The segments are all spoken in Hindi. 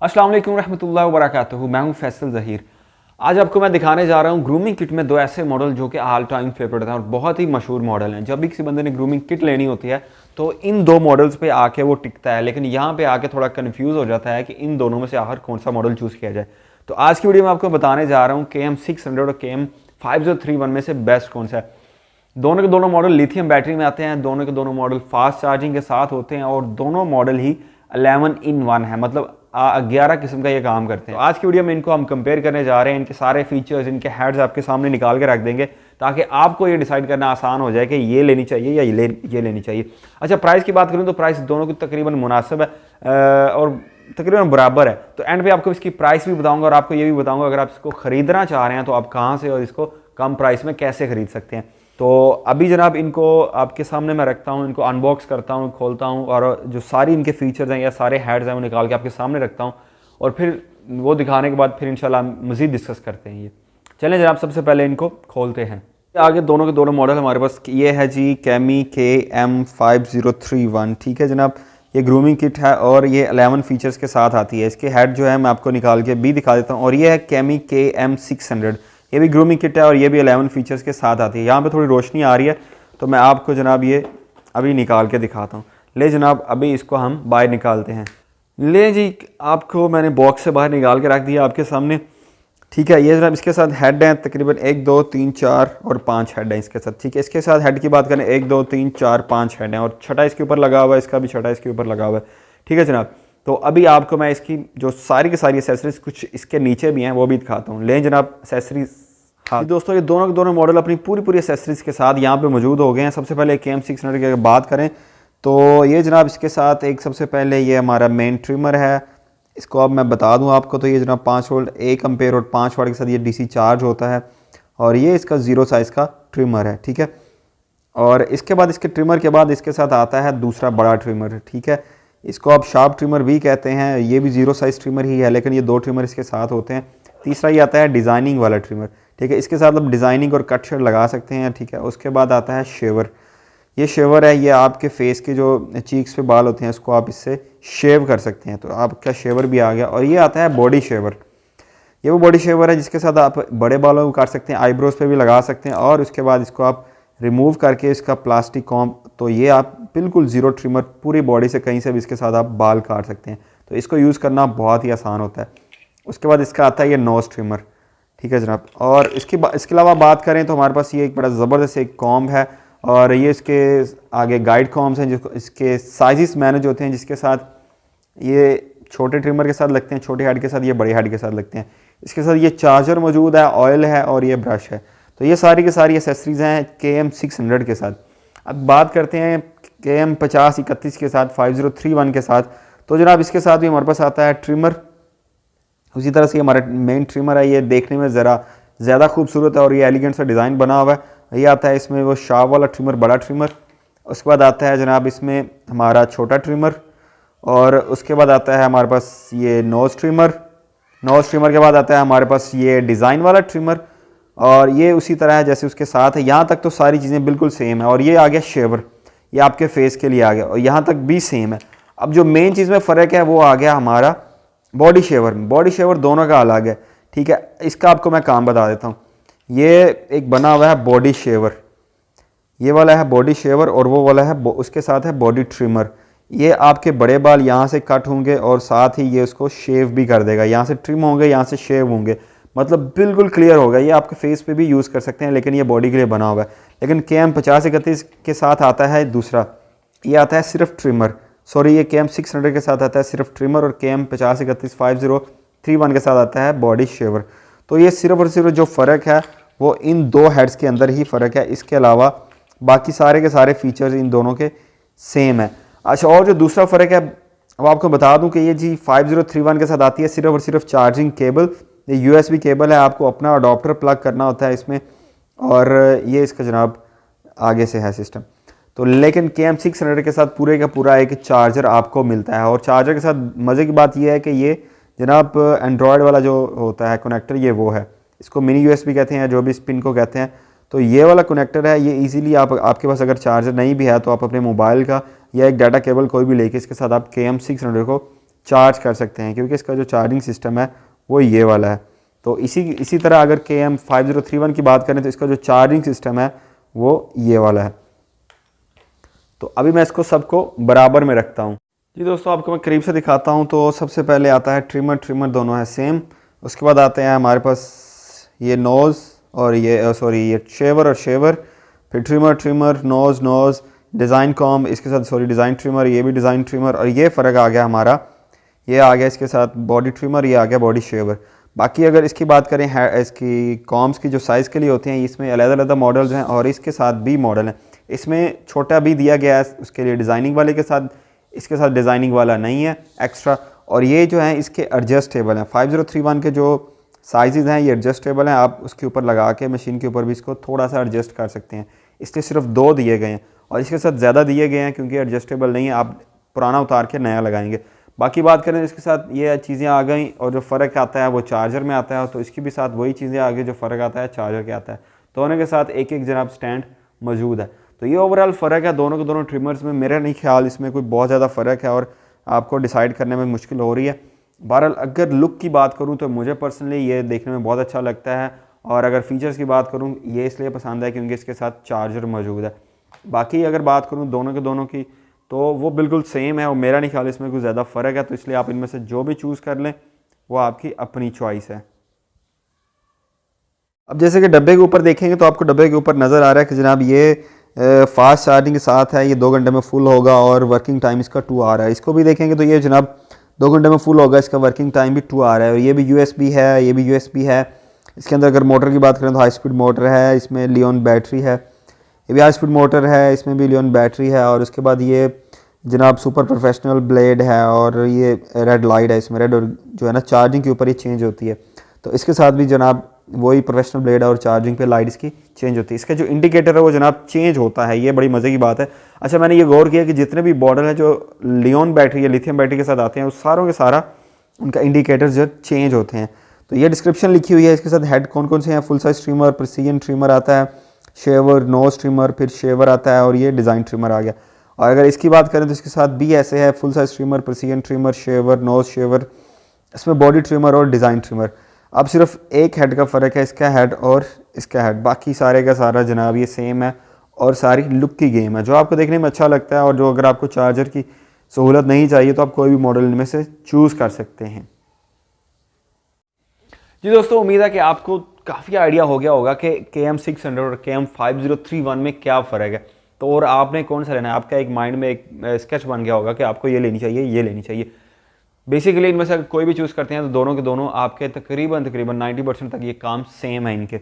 अस्सलाम वालेकुम रहमतुल्लाहि व बरकातहू। मैं हूं फैसल ज़हीर। आज आपको मैं दिखाने जा रहा हूं ग्रूमिंग किट में दो ऐसे मॉडल जो कि ऑल टाइम फेवरेट हैं और बहुत ही मशहूर मॉडल हैं। जब भी किसी बंदे ने ग्रूमिंग किट लेनी होती है तो इन दो मॉडल्स पे आके वो टिकता है, लेकिन यहाँ पे आके थोड़ा कन्फ्यूज़ हो जाता है कि इन दोनों में से आखिर कौन सा मॉडल चूज़ किया जाए। तो आज की वीडियो में आपको बताने जा रहा हूँ KM600 और KM5031 में से बेस्ट कौन सा है। दोनों के दोनों मॉडल लिथियम बैटरी में आते हैं, दोनों के दोनों मॉडल फास्ट चार्जिंग के साथ होते हैं और दोनों मॉडल ही 11 in 1 है, मतलब 11 किस्म का ये काम करते हैं। तो आज की वीडियो में इनको हम कंपेयर करने जा रहे हैं, इनके सारे फीचर्स, इनके हेड्स आपके सामने निकाल के रख देंगे ताकि आपको ये डिसाइड करना आसान हो जाए कि ये लेनी चाहिए या ये लेनी चाहिए। अच्छा, प्राइस की बात करूँ तो प्राइस दोनों की तकरीबन मुनासिब है और तकरीबन बराबर है। तो एंड पे आपको इसकी प्राइस भी बताऊंगा और आपको ये भी बताऊंगा अगर आप इसको ख़रीदना चाह रहे हैं तो आप कहाँ से और इसको कम प्राइस में कैसे ख़रीद सकते हैं। तो अभी जनाब इनको आपके सामने मैं रखता हूँ, इनको अनबॉक्स करता हूँ, खोलता हूँ और जो सारी इनके फीचर्स हैं या सारे हेड्स हैं वो निकाल के आपके सामने रखता हूँ और फिर वो दिखाने के बाद फिर इंशाल्लाह मज़ीद डिस्कस करते हैं। ये चलें जनाब, सबसे पहले इनको खोलते हैं। आगे दोनों के दोनों मॉडल हमारे पास ये है जी कैमी KM5031। ठीक है जनाब, ये ग्रूमिंग किट है और ये 11 फीचर्स के साथ आती है। इसके हेड जो है मैं आपको निकाल के भी दिखा देता हूँ। और ये है कैमी KM600, ये भी ग्रूमिंग किट है और ये भी 11 फीचर्स के साथ आती है। यहाँ पे थोड़ी रोशनी आ रही है तो मैं आपको जनाब ये अभी निकाल के दिखाता हूँ। ले जनाब, अभी इसको हम बाहर निकालते हैं। ले जी, आपको मैंने बॉक्स से बाहर निकाल के रख दिया आपके सामने। ठीक है, ये जनाब इसके साथ हेड हैं, तकरीबन 1 2 3 4 और 5 हेड हैं इसके साथ। ठीक है, इसके साथ हेड की बात करें 1 2 3 4 5 हेड हैं और छठा इसके ऊपर लगा हुआ है, इसका भी छठा इसके ऊपर लगा हुआ है। ठीक है जनाब, तो अभी आपको मैं इसकी जो सारी की सारी एसेसरीज कुछ इसके नीचे भी हैं वो भी दिखाता हूँ। लें जनाब एसेसरीज। हाँ दोस्तों, ये दोनों के दोनों मॉडल अपनी पूरी एसेसरीज के साथ यहाँ पे मौजूद हो गए हैं। सबसे पहले KM600 की अगर बात करें तो ये जनाब इसके साथ एक सबसे पहले ये हमारा मेन ट्रिमर है। इसको अब मैं बता दूं आपको तो ये जनाब 5 वोल्ट 1 एम्पेयर और 5 वाट के साथ ये DC चार्ज होता है और ये इसका 0 साइज़ का ट्रिमर है। ठीक है, और इसके बाद इसके ट्रिमर के बाद इसके साथ आता है दूसरा बड़ा ट्रिमर। ठीक है, इसको आप शार्प ट्रिमर भी कहते हैं। ये भी 0 साइज़ ट्रिमर ही है, लेकिन ये 2 ट्रिमर इसके साथ होते हैं। तीसरा ये आता है डिज़ाइनिंग वाला ट्रिमर। ठीक है, इसके साथ आप डिज़ाइनिंग और कट शेड लगा सकते हैं। ठीक है, उसके बाद आता है शेवर। ये शेवर है, ये आपके फेस के जो चीक्स पे बाल होते हैं इसको आप इससे शेव कर सकते हैं, तो आपका शेवर भी आ गया। और ये आता है बॉडी शेवर। ये वो बॉडी शेवर है जिसके साथ आप बड़े बालों को काट सकते हैं, आईब्रोज पे भी लगा सकते हैं और उसके बाद इसको आप रिमूव करके इसका प्लास्टिक कॉम्ब, तो ये आप बिल्कुल 0 ट्रिमर पूरी बॉडी से कहीं से भी इसके साथ आप बाल काट सकते हैं। तो इसको यूज़ करना बहुत ही आसान होता है। उसके बाद इसका आता है ये नोज ट्रिमर। ठीक है जनाब, और इसके अलावा बात करें तो हमारे पास ये एक बड़ा ज़बरदस्त एक कॉम्ब है और ये इसके आगे गाइड कॉम्ब्स हैं जिसको इसके साइजेस मैनेज होते हैं, जिसके साथ ये छोटे ट्रिमर के साथ लगते हैं, छोटे हेड के साथ, ये बड़े हेड के साथ लगते हैं। इसके साथ ये चार्जर मौजूद है, ऑयल है और ये ब्रश है। तो ये सारी की सारी एसेसरीज हैं KM600 के साथ। अब बात करते हैं KM5031 के साथ, 5031 के साथ। तो जनाब इसके साथ भी हमारे पास आता है ट्रिमर। उसी तरह से हमारा मेन ट्रिमर है, ये देखने में ज़रा ज़्यादा खूबसूरत है और ये एलिगेंट सा डिज़ाइन बना हुआ है। ये आता है इसमें वो शार्प वाला ट्रिमर, बड़ा ट्रिमर। उसके बाद आता है जनाब इसमें हमारा छोटा ट्रिमर और उसके बाद आता है हमारे पास ये नोज़ ट्रिमर। नोज़ ट्रिमर के बाद आता है हमारे पास ये डिज़ाइन वाला ट्रिमर और ये उसी तरह है जैसे उसके साथ है। यहाँ तक तो सारी चीज़ें बिल्कुल सेम है। और ये आ गया शेवर, ये आपके फेस के लिए आ गया और यहाँ तक भी सेम है। अब जो मेन चीज़ में फ़र्क है वो आ गया हमारा बॉडी शेवर में। बॉडी शेवर दोनों का अलग है। ठीक है, इसका आपको मैं काम बता देता हूँ। ये एक बना हुआ है बॉडी शेवर, ये वाला है बॉडी शेवर और वो वाला है उसके साथ है बॉडी ट्रिमर। ये आपके बड़े बाल यहाँ से कट होंगे और साथ ही ये उसको शेव भी कर देगा। यहाँ से ट्रिम होंगे, यहाँ से शेव होंगे, मतलब बिल्कुल क्लियर होगा। ये आपके फेस पे भी यूज़ कर सकते हैं, लेकिन ये बॉडी के लिए बना हुआ है। लेकिन KM5031 के साथ आता है दूसरा, ये आता है सिर्फ ट्रिमर। सॉरी, ये KM600 के साथ आता है सिर्फ ट्रिमर और KM5031 के साथ आता है बॉडी शेवर। तो ये सिर्फ और सिर्फ जो फ़र्क है वो इन दो हेड्स के अंदर ही फ़र्क है। इसके अलावा बाकी सारे के सारे फीचर्स इन दोनों के सेम है। अच्छा, और जो दूसरा फ़र्क है वो आपको बता दूं कि ये जी 5031 के साथ आती है सिर्फ और सिर्फ चार्जिंग केबल। ये USB केबल है, आपको अपना अडोप्टर प्लग करना होता है इसमें और ये इसका जनाब आगे से है सिस्टम। तो लेकिन KM600 के साथ पूरे का पूरा एक चार्जर आपको मिलता है और चार्जर के साथ मज़े की बात यह है कि ये जनाब एंड्रॉयड वाला जो होता है कनेक्टर, ये वो है, इसको मिनी USB कहते हैं, जो भी स्पिन को कहते हैं। तो ये वाला कनेक्टर है, ये इजीली आपके पास अगर चार्जर नहीं भी है तो आप अपने मोबाइल का या एक डाटा केबल कोई भी लेके इसके साथ आप KM600 को चार्ज कर सकते हैं, क्योंकि इसका जो चार्जिंग सिस्टम है वो ये वाला है। तो इसी तरह अगर KM5031 की बात करें तो इसका जो चार्जिंग सिस्टम है वो ये वाला है। तो अभी मैं इसको सबको बराबर में रखता हूँ। जी दोस्तों, आपको मैं करीब से दिखाता हूँ। तो सबसे पहले आता है ट्रिमर दोनों है सेम। उसके बाद आते हैं हमारे पास ये नोज़ और ये शेवर और शेवर, फिर ट्रिमर नोज़ डिज़ाइन कॉम, इसके साथ डिज़ाइन ट्रिमर, ये भी डिज़ाइन ट्रिमर, और ये फ़र्क आ गया हमारा, ये आ गया इसके साथ बॉडी ट्रिमर, ये आ गया बॉडी शेवर। बाकी अगर इसकी बात करें इसकी कॉम्स की जो साइज़ के लिए होते हैं, इसमें अलग-अलग मॉडल्स हैं और इसके साथ भी मॉडल हैं। इसमें छोटा भी दिया गया है उसके लिए डिज़ाइनिंग वाले के साथ, इसके साथ डिज़ाइनिंग वाला नहीं है एक्स्ट्रा। और ये जो है इसके एडजस्टेबल हैं। 5031 के जो साइज़ हैं ये एडजस्टेबल हैं, आप उसके ऊपर लगा के मशीन के ऊपर भी इसको थोड़ा सा एडजस्ट कर सकते हैं। इसलिए सिर्फ 2 दिए गए हैं और इसके साथ ज़्यादा दिए गए हैं क्योंकि एडजस्टेबल नहीं है, आप पुराना उतार के नया लगाएंगे। बाकी बात करें इसके साथ ये चीज़ें आ गई और जो फ़र्क आता है वो चार्जर में आता है, तो इसके भी साथ वही चीज़ें आ गई जो फ़र्क आता है चार्जर के आता है। दोनों के साथ एक जनाब स्टैंड मौजूद है। तो ये ओवरऑल फ़र्क है दोनों के दोनों ट्रिमर्स में। मेरा नहीं ख्याल इसमें कोई बहुत ज़्यादा फ़र्क है और आपको डिसाइड करने में मुश्किल हो रही है। बहरहाल अगर लुक की बात करूँ तो मुझे पर्सनली ये देखने में बहुत अच्छा लगता है, और अगर फ़ीचर्स की बात करूँ ये इसलिए पसंद है क्योंकि इसके साथ चार्जर मौजूद है। बाकी अगर बात करूँ दोनों के दोनों की तो वो बिल्कुल सेम है और मेरा नहीं ख्याल इसमें कोई ज़्यादा फ़र्क है। तो इसलिए आप इनमें से जो भी चूज़ कर लें वो आपकी अपनी चॉइस है। अब जैसे कि डब्बे के ऊपर देखेंगे तो आपको डब्बे के ऊपर नज़र आ रहा है कि जनाब ये फास्ट चार्जिंग के साथ है, ये 2 घंटे में फुल होगा और वर्किंग टाइम इसका 2 आ रहा है। इसको भी देखेंगे तो ये जनाब 2 घंटे में फुल होगा, इसका वर्किंग टाइम भी 2 आ रहा है। और ये भी USB है, ये भी USB है। इसके अंदर अगर मोटर की बात करें तो हाई स्पीड मोटर है, इसमें लियोन बैटरी है, ये भी हाई स्पीड मोटर है, इसमें भी लियोन बैटरी है। और उसके बाद ये जनाब सुपर प्रोफेशनल ब्लेड है और ये रेड लाइट है, इसमें रेड और जो है ना चार्जिंग के ऊपर ये चेंज होती है। तो इसके साथ भी जनाब वही प्रोफेशनल ब्लेड है और चार्जिंग पे लाइट इसकी चेंज होती है। इसका जो इंडिकेटर है वो जनाब चेंज होता है, ये बड़ी मज़े की बात है। अच्छा, मैंने ये गौर किया कि जितने भी मॉडल हैं जो लियोन बैटरी या लिथियम बैटरी के साथ आते हैं उस सारों के सारा उनका इंडिकेटर जो चेंज होते हैं। तो ये डिस्क्रिप्शन लिखी हुई है। इसके साथ हेड कौन कौन से हैं, full size trimmer, precision trimmer आता है, शेवर, नोज ट्रिमर, फिर शेवर आता है और ये डिज़ाइन ट्रिमर आ गया। और अगर इसकी बात करें तो इसके साथ भी ऐसे है, full size trimmer, precision trimmer, shaver, nose shaver, इसमें बॉडी ट्रिमर और डिज़ाइन ट्रिमर। अब सिर्फ एक हेड का फ़र्क है, इसका हेड और इसका हेड, बाकी सारे का सारा जनाब ये सेम है और सारी लुक की गेम है। जो आपको देखने में अच्छा लगता है और जो अगर आपको चार्जर की सहूलत नहीं चाहिए तो आप कोई भी मॉडल इनमें से चूज़ कर सकते हैं। जी दोस्तों, उम्मीद है कि आपको काफ़ी आइडिया हो गया होगा कि KM600 और KM5031 में क्या फ़र्क है। तो और आपने कौन सा लेना है, आपका एक माइंड में एक स्केच बन गया होगा कि आपको ये लेनी चाहिए, ये लेनी चाहिए। बेसिकली इनमें से कोई भी चूज़ करते हैं तो दोनों के दोनों आपके तकरीबन 90% तक ये काम सेम है इनके।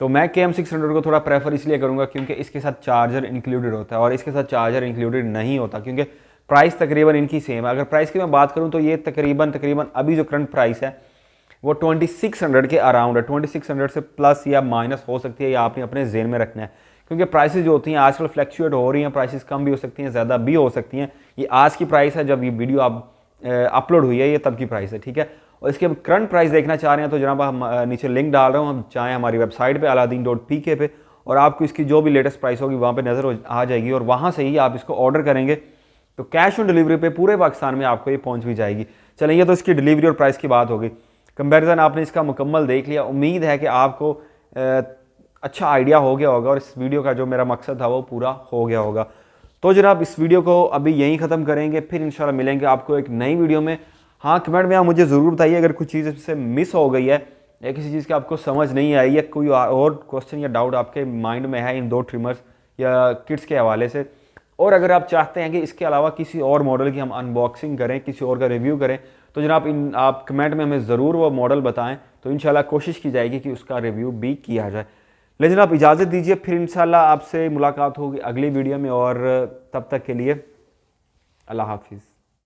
तो मैं KM600 को थोड़ा प्रेफर इसलिए करूँगा क्योंकि इसके साथ चार्जर इंक्लूडेड होता है और इसके साथ चार्जर इंक्लूडेड नहीं होता क्योंकि प्राइस तकरीबन इनकी सेम है। अगर प्राइस की मैं बात करूँ तो ये तकरीबन अभी जो करंट प्राइस है वो 2600 के अराउंड है। 2600 से प्लस या माइनस हो सकती है, या आपने अपने जेन में रखना है क्योंकि प्राइसेस जो होती हैं आजकल फ्लैक्चुएट हो रही हैं। प्राइसेस कम भी हो सकती हैं, ज़्यादा भी हो सकती हैं। ये आज की प्राइस है, जब ये वीडियो आप अपलोड हुई है ये तब की प्राइस है, ठीक है। और इसके करंट प्राइस देखना चाह रहे हैं तो जनाब हम नीचे लिंक डाल रहा हूँ, हम चाहें हमारी वेबसाइट पे aladdin.pk पे, और आपको इसकी जो भी लेटेस्ट प्राइस होगी वहाँ पे नज़र आ जाएगी और वहाँ से ही आप इसको ऑर्डर करेंगे तो कैश ऑन डिलीवरी पे पूरे पाकिस्तान में आपको ये पहुँच भी जाएगी। चलें, ये तो इसकी डिलीवरी और प्राइस की बात होगी। कंपैरिजन आपने इसका मुकम्मल देख लिया। उम्मीद है कि आपको अच्छा आइडिया हो गया होगा और इस वीडियो का जो मेरा मकसद था वो पूरा हो गया होगा। तो जनाब इस वीडियो को अभी यहीं ख़त्म करेंगे, फिर इंशाल्लाह मिलेंगे आपको एक नई वीडियो में। हाँ, कमेंट में आप मुझे ज़रूर बताइए अगर कुछ चीज़ इससे मिस हो गई है या किसी चीज़ की आपको समझ नहीं आई है, कोई और क्वेश्चन या डाउट आपके माइंड में है इन 2 ट्रिमर्स या किट्स के हवाले से, और अगर आप चाहते हैं कि इसके अलावा किसी और मॉडल की हम अनबॉक्सिंग करें, किसी और का रिव्यू करें, तो जनाब आप कमेंट में हमें ज़रूर वो मॉडल बताएं, तो इंशाल्लाह कोशिश की जाएगी कि उसका रिव्यू भी किया जाए। लेकिन आप इजाज़त दीजिए, फिर इंशाल्लाह आपसे मुलाकात होगी अगली वीडियो में, और तब तक के लिए अल्लाह हाफिज़।